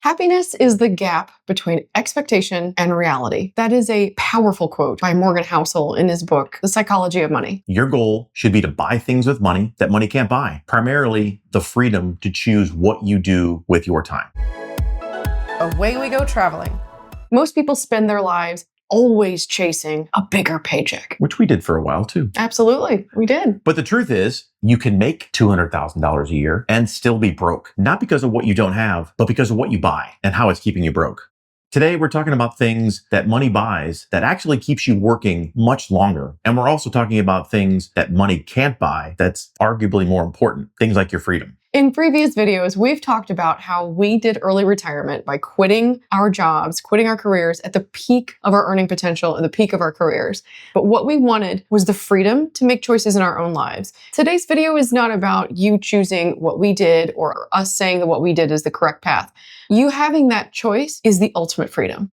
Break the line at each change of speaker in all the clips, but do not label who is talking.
Happiness is the gap between expectation and reality. That is a powerful quote by Morgan Housel in his book, The Psychology of Money.
Your goal should be to buy things with money that money can't buy. Primarily, the freedom to choose what you do with your time.
Away we go traveling. Most people spend their lives always chasing a bigger paycheck.
Which we did for a while too.
Absolutely, we did.
But the truth is, you can make $200,000 a year and still be broke. Not because of what you don't have, but because of what you buy and how it's keeping you broke. Today, we're talking about things that money buys that actually keeps you working much longer. And we're also talking about things that money can't buy that's arguably more important. Things like your freedom.
In previous videos, we've talked about how we did early retirement by quitting our jobs, quitting our careers at the peak of our earning potential and the peak of our careers. But what we wanted was the freedom to make choices in our own lives. Today's video is not about you choosing what we did or us saying that what we did is the correct path. You having that choice is the ultimate freedom.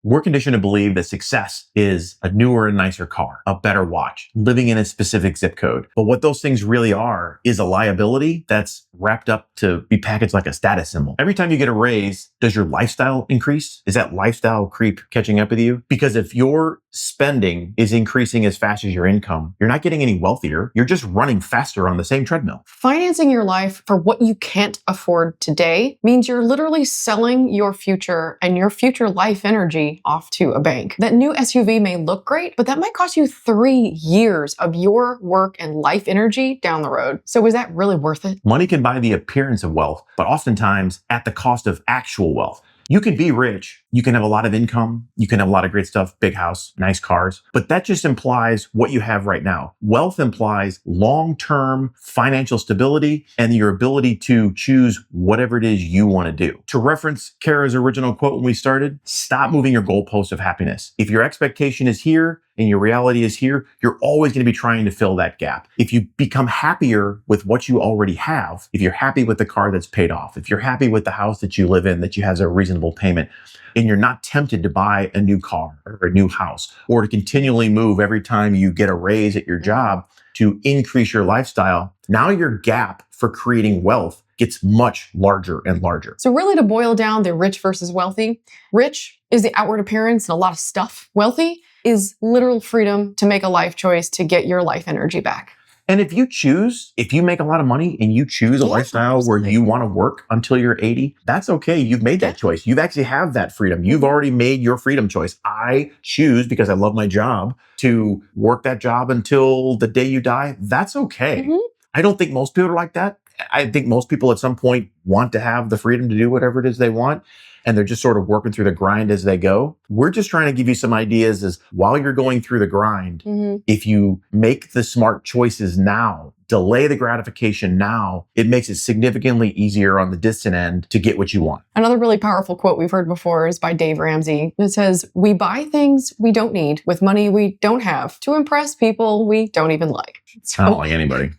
We're conditioned to believe that success is a newer and nicer car, a better watch, living in a specific zip code. But what those things really are is a liability that's wrapped up to be packaged like a status symbol. Every time you get a raise, does your lifestyle increase? Is that lifestyle creep catching up with you? Because if your spending is increasing as fast as your income, you're not getting any wealthier. You're just running faster on the same treadmill.
Financing your life for what you can't afford today means you're literally selling your future and your future life energy off to a bank. That new SUV may look great, but that might cost you 3 years of your work and life energy down the road. So is that really worth it?
Money can buy the appearance of wealth, but oftentimes at the cost of actual wealth. You can be rich, you can have a lot of income, you can have a lot of great stuff, big house, nice cars, but that just implies what you have right now. Wealth implies long-term financial stability and your ability to choose whatever it is you want to do. To reference Kara's original quote when we started, stop moving your goalpost of happiness. If your expectation is here and your reality is here, you're always going to be trying to fill that gap. If you become happier with what you already have, if you're happy with the car that's paid off, if you're happy with the house that you live in, that you has a reasonable payment, and you're not tempted to buy a new car or a new house or to continually move every time you get a raise at your job to increase your lifestyle, now your gap for creating wealth gets much larger and larger.
So really, to boil down the rich versus wealthy, rich is the outward appearance and a lot of stuff. Wealthy is literal freedom to make a life choice to get your life energy back.
And if you make a lot of money and you choose a lifestyle where you want to work until you're 80, that's okay. You've made that choice. You've actually have that freedom. You've already made your freedom choice. I choose, because I love my job, to work that job until the day you die. That's okay. I don't think most people are like that. I think most people at some point want to have the freedom to do whatever it is they want, and they're just sort of working through the grind as they go. We're just trying to give you some ideas as while you're going through the grind, if you make the smart choices now, delay the gratification now, it makes it significantly easier on the distant end to get what you want.
Another really powerful quote we've heard before is by Dave Ramsey. It says, "We buy things we don't need with money we don't have to impress people we don't even like."
I don't like anybody.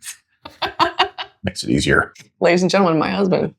Makes it easier.
Ladies and gentlemen, my husband.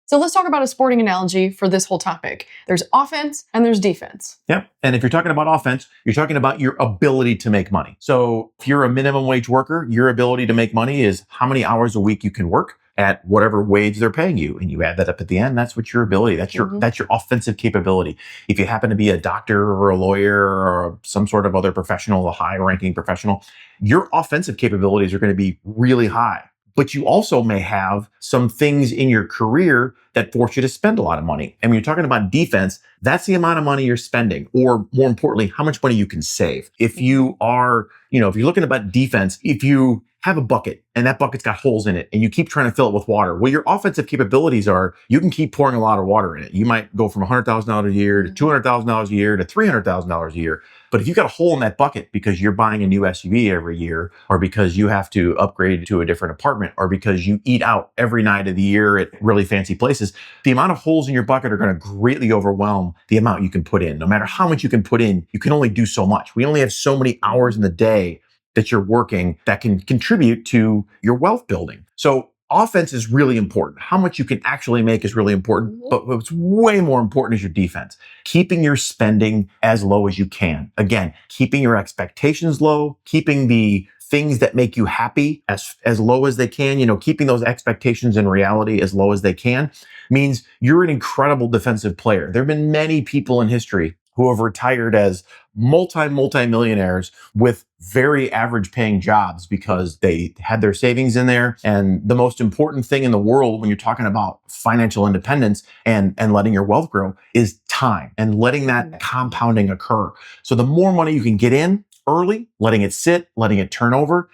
So let's talk about a sporting analogy for this whole topic. There's offense and there's defense.
Yep. And if you're talking about offense, you're talking about your ability to make money. So if you're a minimum wage worker, your ability to make money is how many hours a week you can work at whatever wage they're paying you. And you add that up at the end, that's what your ability, that's your offensive capability. If you happen to be a doctor or a lawyer or some sort of other professional, a high ranking professional, your offensive capabilities are going to be really high. But you also may have some things in your career that force you to spend a lot of money. And when you're talking about defense, that's the amount of money you're spending, or more importantly, how much money you can save. If you are, if you're looking about defense, if you have a bucket and that bucket's got holes in it and you keep trying to fill it with water, well, your offensive capabilities are you can keep pouring a lot of water in it. You might go from $100,000 a year to $200,000 a year to $300,000 a year. But if you've got a hole in that bucket because you're buying a new SUV every year, or because you have to upgrade to a different apartment, or because you eat out every night of the year at really fancy places, the amount of holes in your bucket are going to greatly overwhelm the amount you can put in. No matter how much you can put in, you can only do so much. We only have so many hours in the day that you're working that can contribute to your wealth building. So offense is really important. How much you can actually make is really important, but what's way more important is your defense. Keeping your spending as low as you can. Again, keeping your expectations low, keeping the things that make you happy as low as they can, keeping those expectations in reality as low as they can means you're an incredible defensive player. There have been many people in history who have retired as multi-millionaires with very average paying jobs because they had their savings in there. And the most important thing in the world when you're talking about financial independence and letting your wealth grow is time and letting that compounding occur. So the more money you can get in early, letting it sit, letting it turn over,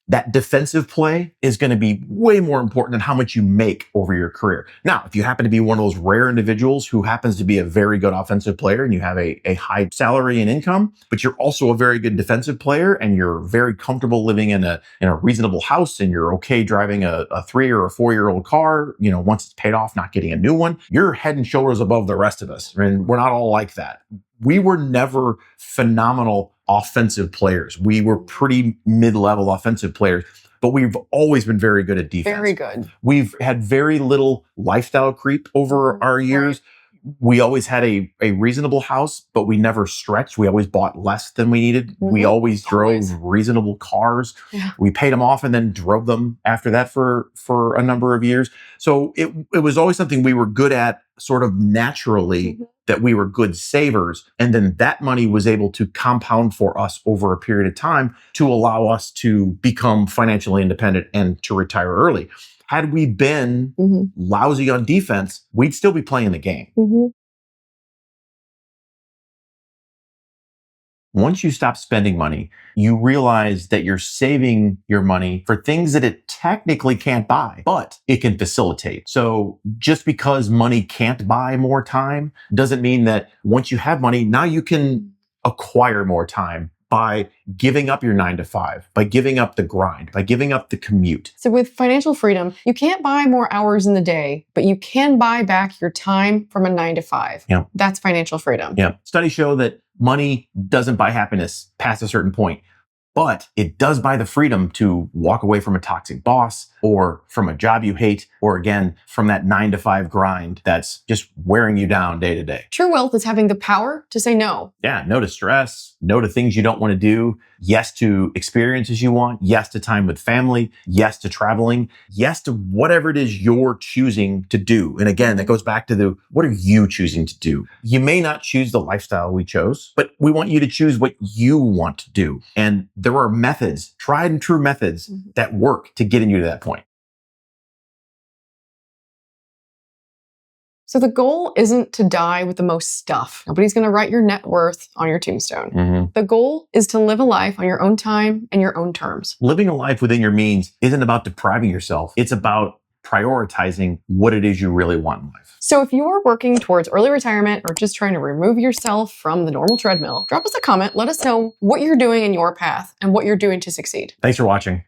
that defensive play is going to be way more important than how much you make over your career. Now, if you happen to be one of those rare individuals who happens to be a very good offensive player and you have a high salary and income, but you're also a very good defensive player and you're very comfortable living in a reasonable house and you're okay driving a 3 or a 4-year-old car, once it's paid off, not getting a new one, you're head and shoulders above the rest of us. And we're not all like that. We were never phenomenal offensive players. We were pretty mid-level offensive players, but we've always been very good at defense.
Very good.
We've had very little lifestyle creep over our years. Right. We always had a reasonable house, but we never stretched. We always bought less than we needed. We always drove reasonable cars. Yeah. We paid them off and then drove them after that for a number of years. So it was always something we were good at sort of naturally, that we were good savers. And then that money was able to compound for us over a period of time to allow us to become financially independent and to retire early. Had we been lousy on defense, we'd still be playing the game. Once you stop spending money, you realize that you're saving your money for things that it technically can't buy, but it can facilitate. So just because money can't buy more time doesn't mean that once you have money, now you can acquire more time by giving up your 9 to 5, by giving up the grind, by giving up the commute.
So with financial freedom, you can't buy more hours in the day, but you can buy back your time from a 9 to 5.
Yeah.
That's financial freedom.
Yeah. Studies show that money doesn't buy happiness past a certain point, but it does buy the freedom to walk away from a toxic boss or from a job you hate, or again, from that 9 to 5 grind that's just wearing you down day to day.
True wealth is having the power to say no.
Yeah, no to stress, no to things you don't want to do, yes to experiences you want, yes to time with family, yes to traveling, yes to whatever it is you're choosing to do. And again, that goes back to what are you choosing to do? You may not choose the lifestyle we chose, but we want you to choose what you want to do. And there are methods, tried and true methods that work to getting you to that point.
So the goal isn't to die with the most stuff. Nobody's going to write your net worth on your tombstone. The goal is to live a life on your own time and your own terms.
Living a life within your means isn't about depriving yourself. It's about prioritizing what it is you really want in life.
So if you're working towards early retirement or just trying to remove yourself from the normal treadmill, drop us a comment. Let us know what you're doing in your path and what you're doing to succeed.
Thanks for watching.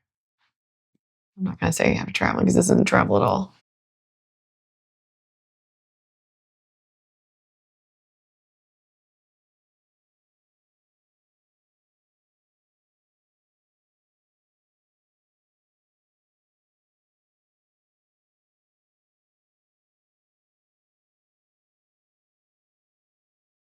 I'm not going to say happy traveling because this isn't travel at all.